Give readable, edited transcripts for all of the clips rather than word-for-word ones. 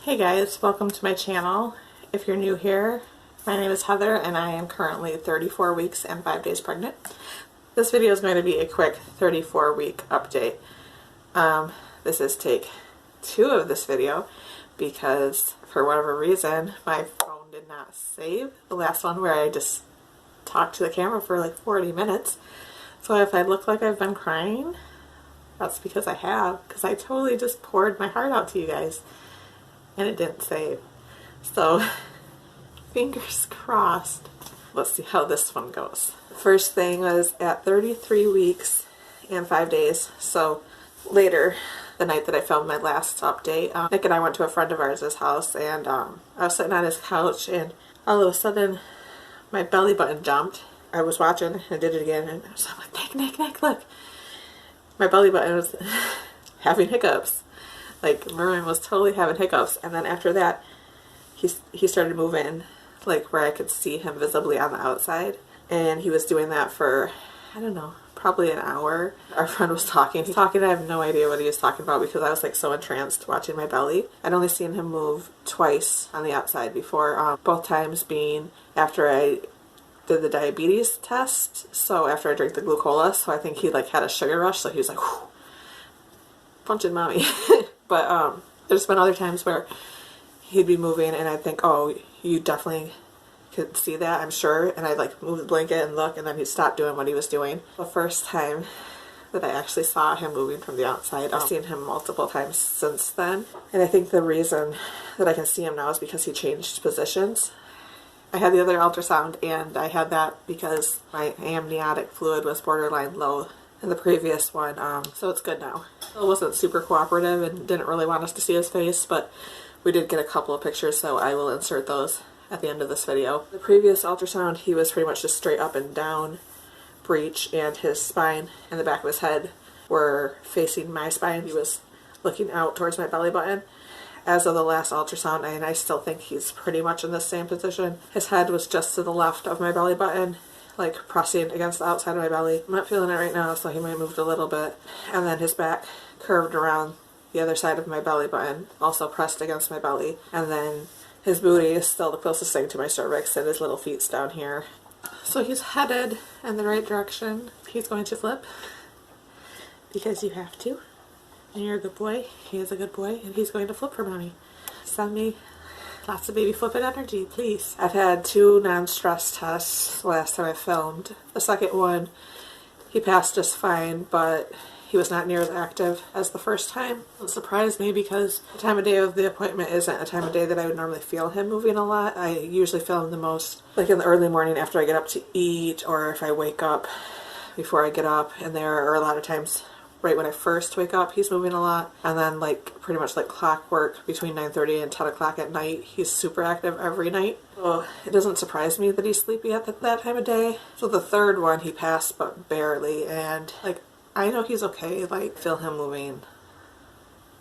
Hey guys, welcome to my channel. If you're new here, my name is Heather and I am currently 34 weeks and 5 days pregnant. This video is going to be a quick 34-week update. This is take 2 of this video because for whatever reason my phone did not save the last one where I just talked to the camera for like 40 minutes. So if I look like I've been crying, that's because I have, because I totally just poured my heart out to you guys. And it didn't save. So, fingers crossed. Let's see how this one goes. The first thing was at 33 weeks and 5 days. So, later, the night that I filmed my last update, Nick and I went to a friend of ours' house, and I was sitting on his couch, and all of a sudden, my belly button jumped. I was watching and did it again, and so I'm like, Nick, look. My belly button was having hiccups. Like, Merwin was totally having hiccups, and then after that, he started moving, like, where I could see him visibly on the outside, and he was doing that for, I don't know, probably an hour. Our friend was talking, I have no idea what he was talking about because I was, like, so entranced watching my belly. I'd only seen him move twice on the outside before, both times being after I did the diabetes test, so after I drank the glucola, so I think he, like, had a sugar rush, so he was like, whew, punching mommy. But there's been other times where he'd be moving and I'd think, oh, you definitely could see that, I'm sure. And I'd like move the blanket and look, and then he'd stop doing what he was doing. The first time that I actually saw him moving from the outside, I've seen him multiple times since then. And I think the reason that I can see him now is because he changed positions. I had the other ultrasound and I had that because my amniotic fluid was borderline low in the previous one, so it's good now. It wasn't super cooperative and didn't really want us to see his face, but we did get a couple of pictures, so I will insert those at the end of this video. The previous ultrasound, he was pretty much just straight up and down breech, and his spine and the back of his head were facing my spine. He was looking out towards my belly button. As of the last ultrasound, and I still think he's pretty much in the same position. His head was just to the left of my belly button, like pressing against the outside of my belly. I'm not feeling it right now, so he might have moved a little bit. And then his back curved around the other side of my belly button, also pressed against my belly. And then his booty is still the closest thing to my cervix, and his little feet's down here. So he's headed in the right direction. He's going to flip, because you have to. And you're a good boy. He is a good boy, and he's going to flip for mommy. Send me lots of baby flipping energy, please. I've had 2 non-stress tests the last time I filmed. The second one, he passed just fine, but he was not near as active as the first time. It surprised me because the time of day of the appointment isn't a time of day that I would normally feel him moving a lot. I usually feel him the most like in the early morning after I get up to eat, or if I wake up before I get up, and there are a lot of times right when I first wake up, he's moving a lot. And then like pretty much like clockwork between 9:30 and 10 o'clock at night, he's super active every night. So it doesn't surprise me that he's sleepy at that time of day. So the third one, he passed but barely. And like, I know he's okay. Like, I feel him moving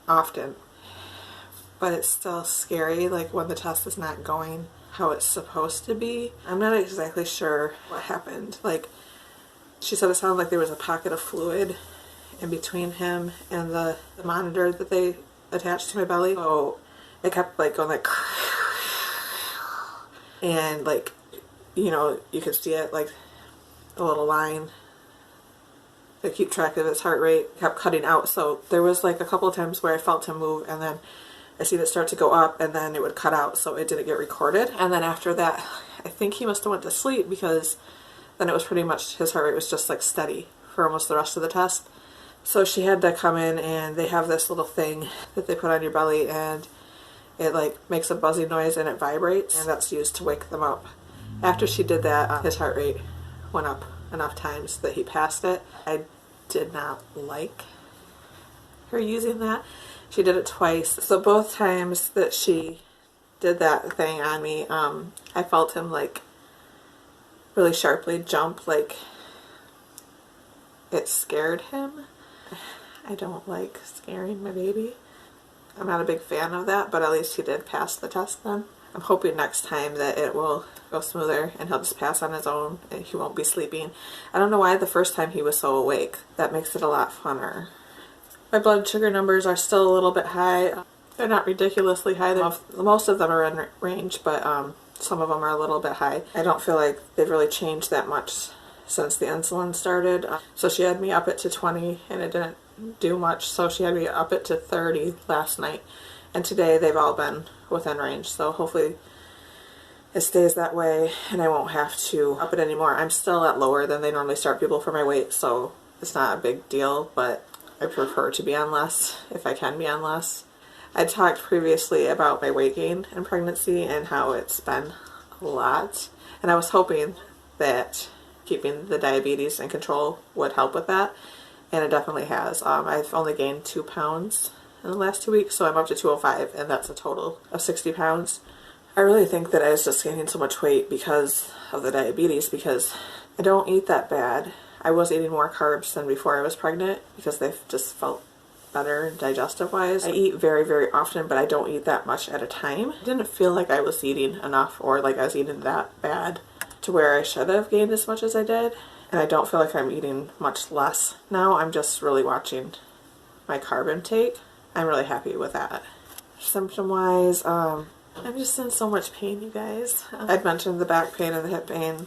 often. But it's still scary, like when the test is not going how it's supposed to be. I'm not exactly sure what happened. Like, she said it sounded like there was a pocket of fluid in between him and the monitor that they attached to my belly. So it kept like going like, and like, you know, you could see it like the little line to keep track of his heart rate kept cutting out. So there was like a couple of times where I felt him move, and then I seen it start to go up, and then it would cut out, so it didn't get recorded. And then after that, I think he must have went to sleep, because then it was pretty much, his heart rate was just like steady for almost the rest of the test. So she had to come in, and they have this little thing that they put on your belly, and it like makes a buzzing noise and it vibrates, and that's used to wake them up. After she did that, his heart rate went up enough times that he passed it. I did not like her using that. She did it twice. So both times that she did that thing on me, I felt him like really sharply jump, like it scared him. I don't like scaring my baby. I'm not a big fan of that, but at least he did pass the test then. I'm hoping next time that it will go smoother and he'll just pass on his own and he won't be sleeping. I don't know why the first time he was so awake. That makes it a lot funner. My blood sugar numbers are still a little bit high. They're not ridiculously high. Most of them are in range, but some of them are a little bit high. I don't feel like they've really changed that much since the insulin started. So she had me up it to 20 and it didn't do much, so she had me up it to 30 last night. And today they've all been within range, so hopefully it stays that way and I won't have to up it anymore. I'm still at lower than they normally start people for my weight, so it's not a big deal, but I prefer to be on less if I can be on less. I talked previously about my weight gain in pregnancy and how it's been a lot, and I was hoping that keeping the diabetes in control would help with that, and it definitely has. I've only gained 2 pounds in the last 2 weeks, so I'm up to 205, and that's a total of 60 pounds. I really think that I was just gaining so much weight because of the diabetes, because I don't eat that bad. I was eating more carbs than before I was pregnant because they just felt better digestive wise. I eat very, very often, but I don't eat that much at a time. I didn't feel like I was eating enough or like I was eating that bad to where I should have gained as much as I did. And I don't feel like I'm eating much less now. I'm just really watching my carb intake. I'm really happy with that. Symptom wise, I'm just in so much pain, you guys. I'd mentioned the back pain and the hip pain.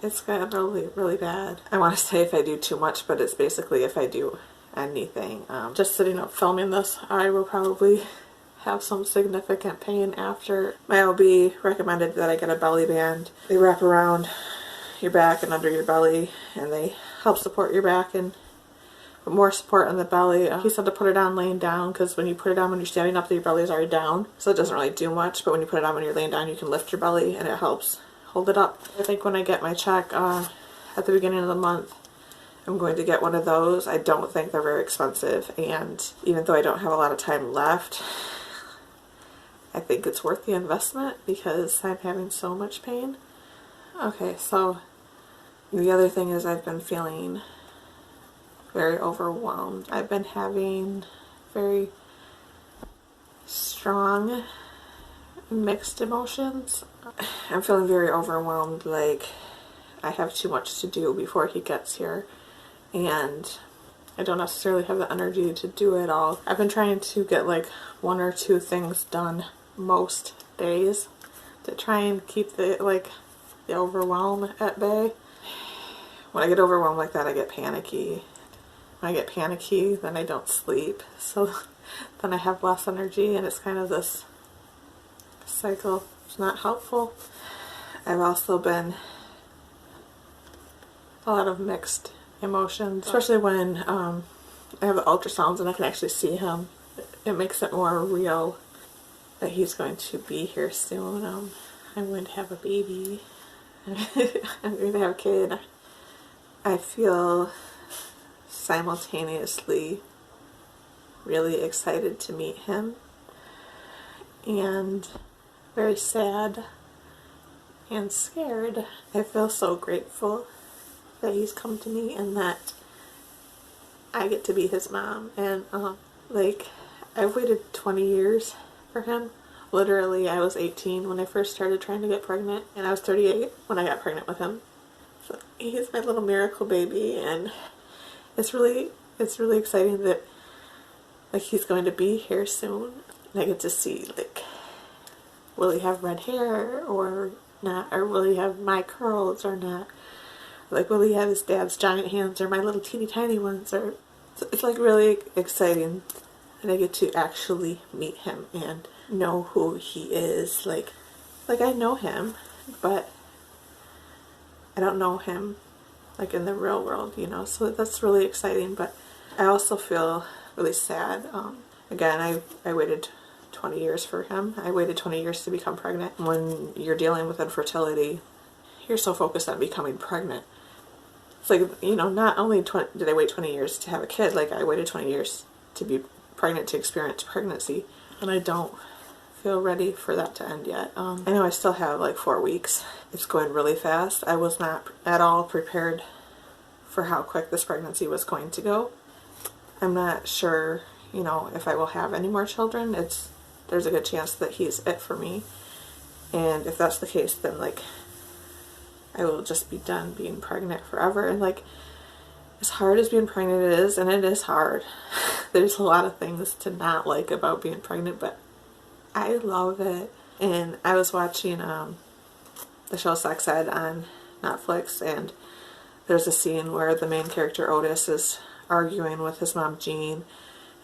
It's gotten really, really bad. I want to say if I do too much, but it's basically if I do anything. Just sitting up filming this, I will probably have some significant pain after. My OB recommended that I get a belly band. They wrap around your back and under your belly, and they help support your back and put more support on the belly. He said to put it on laying down, because when you put it on when you're standing up, your belly is already down, so it doesn't really do much, but when you put it on when you're laying down, you can lift your belly and it helps hold it up. I think when I get my check at the beginning of the month, I'm going to get one of those. I don't think they're very expensive, and even though I don't have a lot of time left, I think it's worth the investment because I'm having so much pain. Okay, so the other thing is I've been feeling very overwhelmed. I've been having very strong mixed emotions. I'm feeling very overwhelmed, like I have too much to do before he gets here, and I don't necessarily have the energy to do it all. I've been trying to get like 1 or 2 things done most days to try and keep the overwhelm at bay. When I get overwhelmed like that, I get panicky. When I get panicky, then I don't sleep, so then I have less energy, and it's kind of this cycle. It's not helpful. I've also been a lot of mixed emotions, especially when I have the ultrasounds and I can actually see him. It makes it more real that he's going to be here soon. I'm going to have a baby. I'm going to have a kid. I feel simultaneously really excited to meet him and very sad and scared. I feel so grateful that he's come to me and that I get to be his mom. And like, I've waited 20 years for him. Literally, I was 18 when I first started trying to get pregnant, and I was 38 when I got pregnant with him. So he's my little miracle baby, and it's really exciting that like he's going to be here soon. And I get to see, like, will he have red hair or not, or will he have my curls or not? Like, will he have his dad's giant hands or my little teeny tiny ones? Or it's like really exciting, and I get to actually meet him and know who he is. Like I know him, but I don't know him like in the real world, you know. So that's really exciting. But I also feel really sad. Again, I waited 20 years for him. I waited 20 years to become pregnant. When you're dealing with infertility, you're so focused on becoming pregnant. It's like, you know, not only did I wait 20 years to have a kid, like I waited 20 years to be pregnant, to experience pregnancy, and I don't feel ready for that to end yet. I know I still have like 4 weeks. It's going really fast. I was not at all prepared for how quick this pregnancy was going to go. I'm not sure, you know, if I will have any more children. There's a good chance that he's it for me, and if that's the case, then like I will just be done being pregnant forever. And like, as hard as being pregnant is, and it is hard, there's a lot of things to not like about being pregnant, but I love it. And I was watching the show Sex Ed on Netflix, and there's a scene where the main character Otis is arguing with his mom Jean,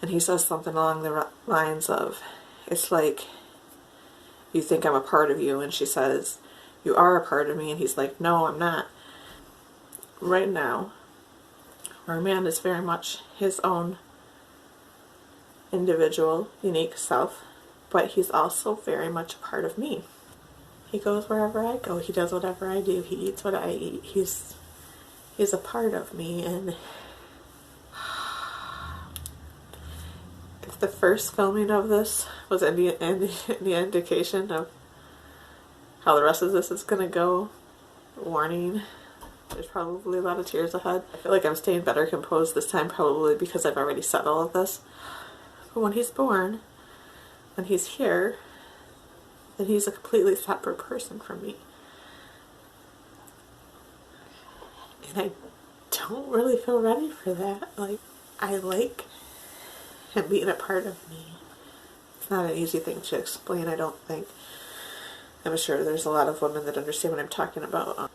and he says something along the lines of, it's like, you think I'm a part of you, and she says, you are a part of me, and he's like, no, I'm not. Right now, our man is very much his own individual, unique self, but he's also very much a part of me. He goes wherever I go, he does whatever I do, he eats what I eat, he's a part of me. And if the first filming of this was any indication of how the rest of this is gonna go, warning, there's probably a lot of tears ahead. I feel like I'm staying better composed this time, probably because I've already said all of this. But when he's born, when he's here, then he's a completely separate person from me. And I don't really feel ready for that. Like, I like him being a part of me. It's not an easy thing to explain, I don't think. I'm sure there's a lot of women that understand what I'm talking about.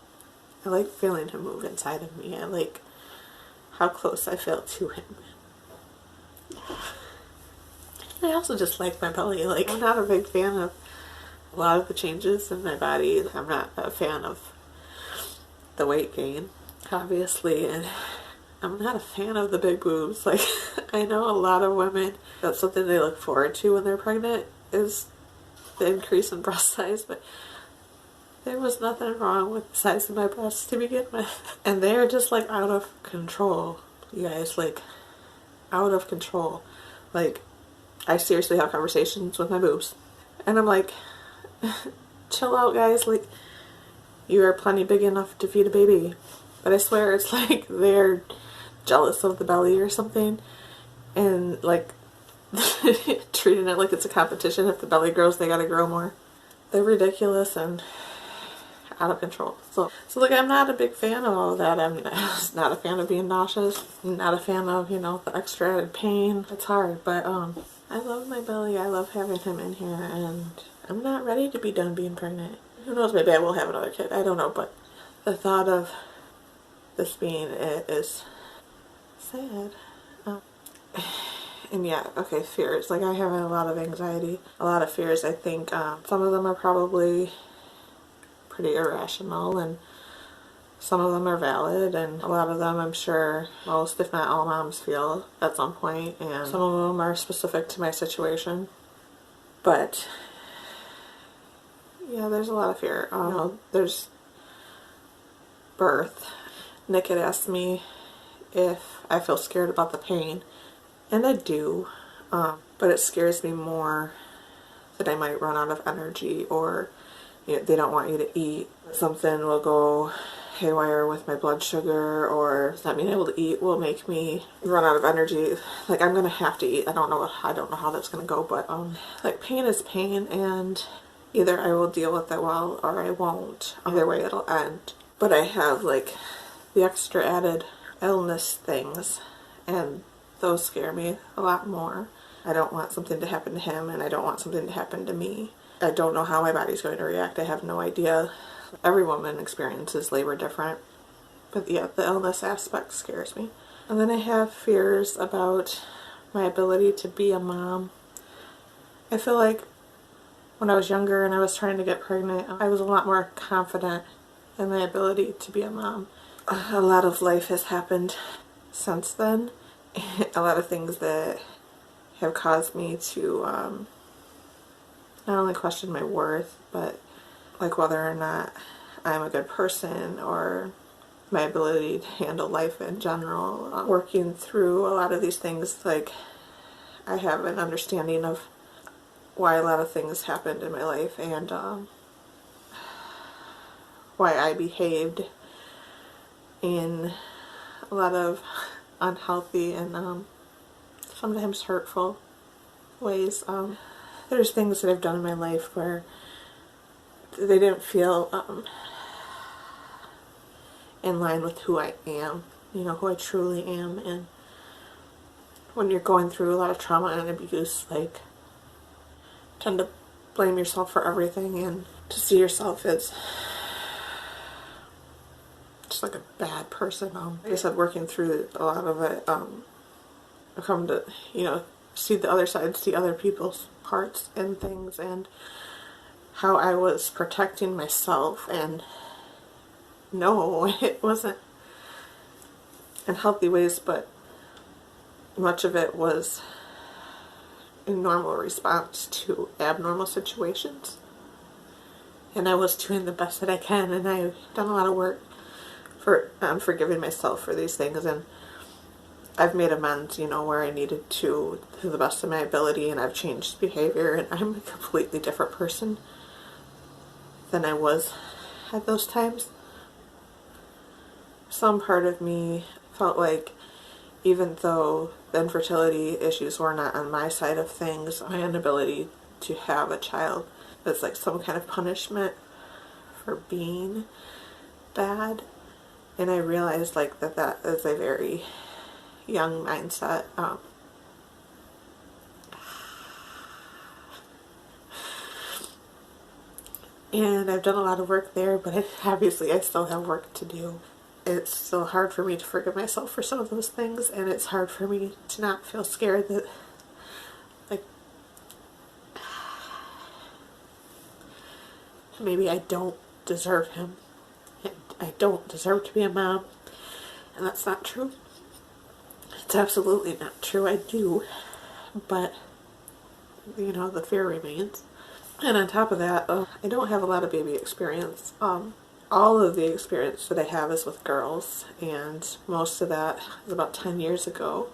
I like feeling him move inside of me. I like how close I feel to him. I also just like my belly. Like, I'm not a big fan of a lot of the changes in my body. I'm not a fan of the weight gain, obviously, and I'm not a fan of the big boobs. Like, I know a lot of women, that's something they look forward to when they're pregnant, is the increase in breast size, but there was nothing wrong with the size of my breasts to begin with. And they're just like out of control, you guys, like out of control. Like, I seriously have conversations with my boobs, and I'm like, chill out, guys, like, you are plenty big enough to feed a baby. But I swear it's like they're jealous of the belly or something, and like treating it like it's a competition. If the belly grows, they gotta grow more. They're ridiculous and out of control. So like, I'm not a big fan of all of that. I'm not a fan of being nauseous. I'm not a fan of, you know, the extra added pain. It's hard, but I love my belly. I love having him in here, and I'm not ready to be done being pregnant. Who knows, maybe I will have another kid. I don't know, but the thought of this being it is sad. And yeah, okay, fears. Like, I have a lot of anxiety, a lot of fears. I think some of them are probably pretty irrational, and some of them are valid, and a lot of them I'm sure most, if not all, moms feel at some point, and some of them are specific to my situation. But yeah, there's a lot of fear. You know, there's birth. Nick had asked me if I feel scared about the pain, and I do, but it scares me more that I might run out of energy, or, you know, they don't want you to eat. Something will go haywire with my blood sugar, or not being able to eat will make me run out of energy. Like, I'm gonna have to eat. I don't know how that's gonna go, but like, pain is pain, and either I will deal with it well or I won't. Either way, it'll end. But I have like the extra added illness things, and those scare me a lot more. I don't want something to happen to him, and I don't want something to happen to me. I don't know how my body's going to react. I have no idea. Every woman experiences labor different. But yeah, the illness aspect scares me. And then I have fears about my ability to be a mom. I feel like when I was younger and I was trying to get pregnant, I was a lot more confident in my ability to be a mom. A lot of life has happened since then. A lot of things that have caused me to not only question my worth, but like whether or not I'm a good person, or my ability to handle life in general. Working through a lot of these things, like, I have an understanding of why a lot of things happened in my life, and why I behaved in a lot of unhealthy and sometimes hurtful ways. There's things that I've done in my life where they didn't feel in line with who I am. you know, who I truly am. And when you're going through a lot of trauma and abuse, like, tend to blame yourself for everything and to see yourself as just like a bad person. Like I said, working through a lot of it, I've come to, you know, see the other side, see other people's parts and things, and how I was protecting myself, and no, it wasn't in healthy ways, but much of it was a normal response to abnormal situations. And I was doing the best that I can, and I've done a lot of work for forgiving myself for these things, and I've made amends, you know, where I needed to the best of my ability, and I've changed behavior, and I'm a completely different person than I was at those times. Some part of me felt like, even though the infertility issues were not on my side of things, my inability to have a child was like some kind of punishment for being bad. And I realized like that is a very young mindset. And I've done a lot of work there, but obviously I still have work to do. It's still hard for me to forgive myself for some of those things, and it's hard for me to not feel scared that, like, maybe I don't deserve him, and I don't deserve to be a mom, and that's not true. It's absolutely not true. I do, but, you know, the fear remains. And on top of that, I don't have a lot of baby experience. All of the experience that I have is with girls, and most of that is about 10 years ago.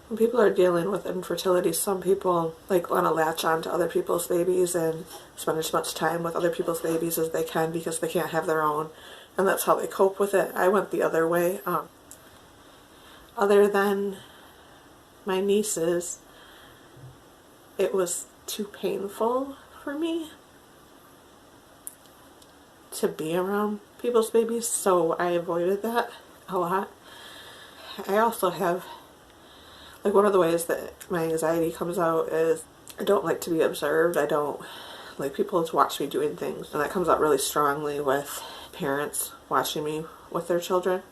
When people are dealing with infertility, some people like want to latch on to other people's babies and spend as much time with other people's babies as they can because they can't have their own, and that's how they cope with it. I went the other way. Other than my nieces, it was too painful for me to be around people's babies, so I avoided that a lot. I also have, like, one of the ways that my anxiety comes out is I don't like to be observed. I don't like people to watch me doing things, and that comes out really strongly with parents watching me with their children,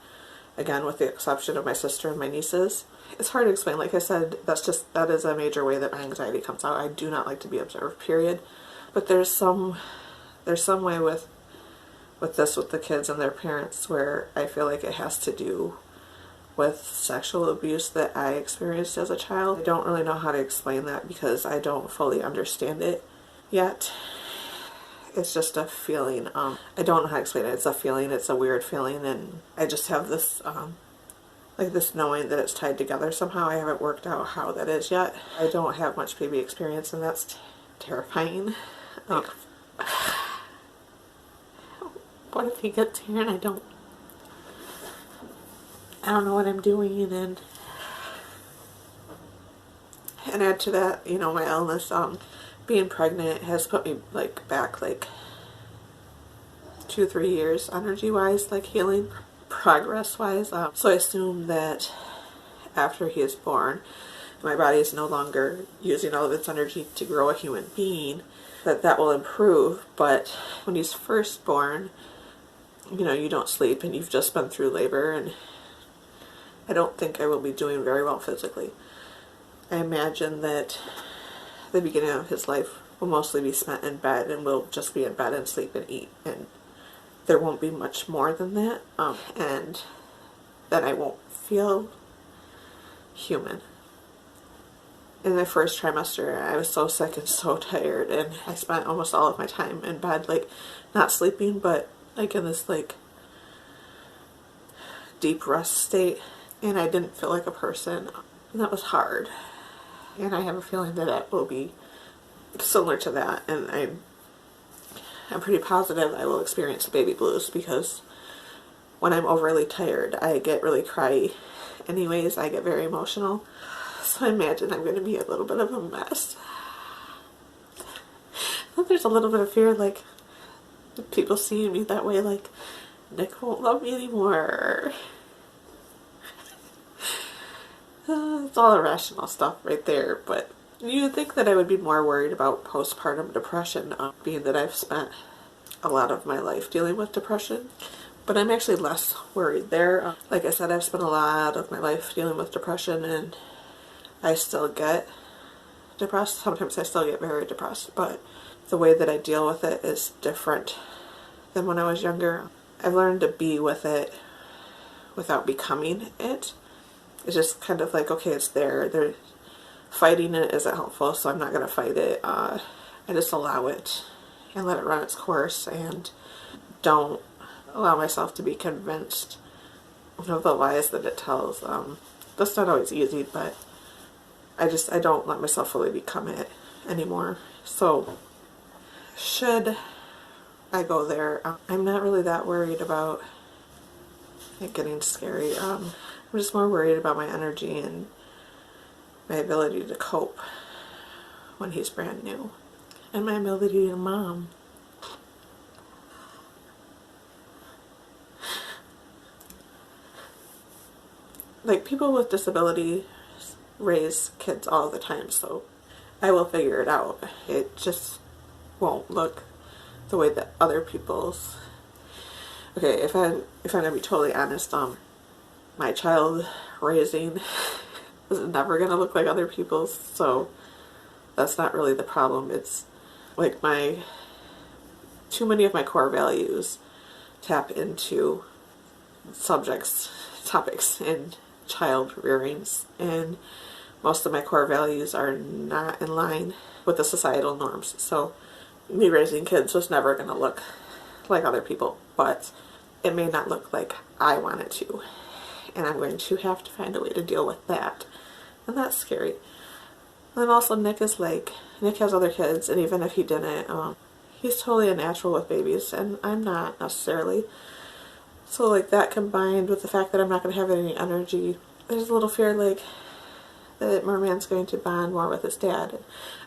again with the exception of my sister and my nieces. It's hard to explain. Like I said, that is a major way that my anxiety comes out. I do not like to be observed, period. But there's some way with the kids and their parents where I feel like it has to do with sexual abuse that I experienced as a child. I don't really know how to explain that because I don't fully understand it yet. It's just a feeling. I don't know how to explain it. It's a feeling. It's a weird feeling, and I just have this like this knowing that it's tied together somehow. I haven't worked out how that is yet. I don't have much baby experience, and that's terrifying. What if he gets here and I don't know what I'm doing, and add to that, you know, my illness. Being pregnant has put me like back like 2-3 years energy wise, like healing progress wise. So I assume that after he is born, my body is no longer using all of its energy to grow a human being, that will improve. But when he's first born, you know, you don't sleep and you've just been through labor, and I don't think I will be doing very well physically. I imagine that the beginning of his life will mostly be spent in bed, and we'll just be in bed and sleep and eat, and there won't be much more than that, and then I won't feel human. In the first trimester, I was so sick and so tired, and I spent almost all of my time in bed, like not sleeping, but like in this like deep rest state, and I didn't feel like a person, and that was hard. And I have a feeling that it will be similar to that, and I'm pretty positive I will experience baby blues, because when I'm overly tired, I get really cry anyways. I get very emotional. So I imagine I'm going to be a little bit of a mess. But there's a little bit of fear, like, people seeing me that way, like, Nick won't love me anymore. It's all irrational stuff right there, but you'd think that I would be more worried about postpartum depression, being that I've spent a lot of my life dealing with depression. But I'm actually less worried there. Like I said, I've spent a lot of my life dealing with depression, and I still get depressed. Sometimes I still get very depressed, but the way that I deal with it is different than when I was younger. I've learned to be with it without becoming it. It's just kind of like, okay, it's there. Fighting it isn't helpful, so I'm not going to fight it. I just allow it and let it run its course, and don't allow myself to be convinced of the lies that it tells. That's not always easy, but I don't let myself fully become it anymore. So should I go there, I'm not really that worried about it getting scary. I'm just more worried about my energy and my ability to cope when he's brand new, and my ability to mom. Like, people with disability raise kids all the time, so I will figure it out. It just won't look the way that other people's. Okay, if I'm gonna be totally honest, my child raising is never gonna look like other people's, so that's not really the problem. It's like too many of my core values tap into topics in child rearings, and most of my core values are not in line with the societal norms. So me raising kids was never going to look like other people, but it may not look like I want it to, and I'm going to have to find a way to deal with that, and that's scary. And then also Nick has other kids, and even if he didn't, he's totally a natural with babies, and I'm not necessarily. So like that, combined with the fact that I'm not going to have any energy, there's a little fear like that Merman's going to bond more with his dad.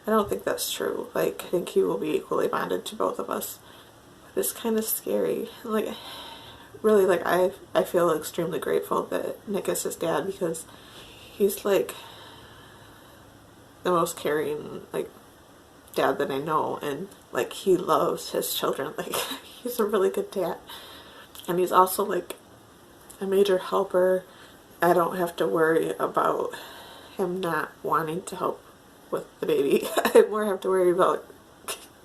I don't think that's true. Like, I think he will be equally bonded to both of us. But it's kind of scary. Like, really, like I feel extremely grateful that Nick is his dad, because he's like the most caring like dad that I know, and like he loves his children. Like, he's a really good dad. And he's also like a major helper. I don't have to worry about him not wanting to help with the baby. I more have to worry about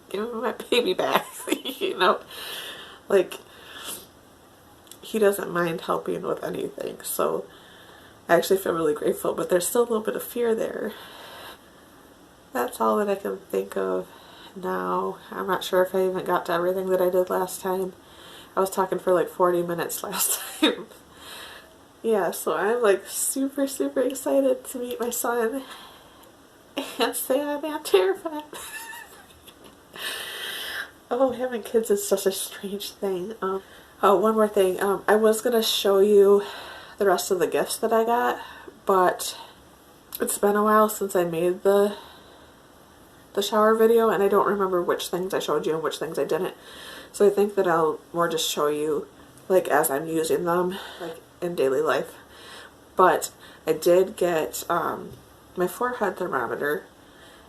giving my baby back. You know, like, he doesn't mind helping with anything. So I actually feel really grateful, but there's still a little bit of fear there. That's all that I can think of now. I'm not sure if I even got to everything that I did last time. I was talking for like 40 minutes last time. Yeah, so I'm like super, super excited to meet my son and say I'm not terrified. Oh, having kids is such a strange thing. Oh, one more thing. I was going to show you the rest of the gifts that I got, but it's been a while since I made the shower video, and I don't remember which things I showed you and which things I didn't. So I think that I'll more just show you like as I'm using them, like in daily life. But I did get my forehead thermometer,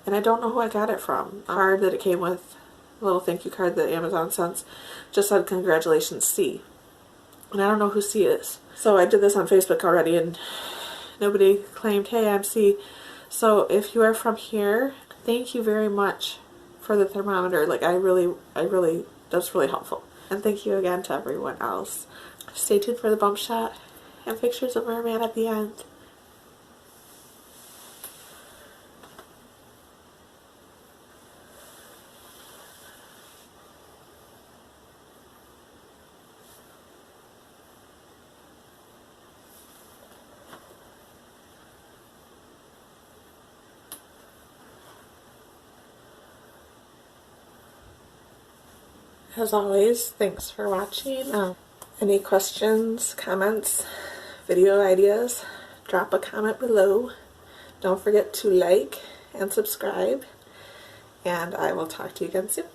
and I don't know who I got it from. A card that it came with, a little thank you card that Amazon sends, just said congratulations C. And I don't know who C is. So I did this on Facebook already, and nobody claimed, hey, I'm C. So if you are from here, thank you very much for the thermometer. Like, that's really helpful. And thank you again to everyone else. Stay tuned for the bump shot and pictures of Merman at the end. As always, thanks for watching. Any questions, comments, video ideas, drop a comment below. Don't forget to like and subscribe, and I will talk to you again soon.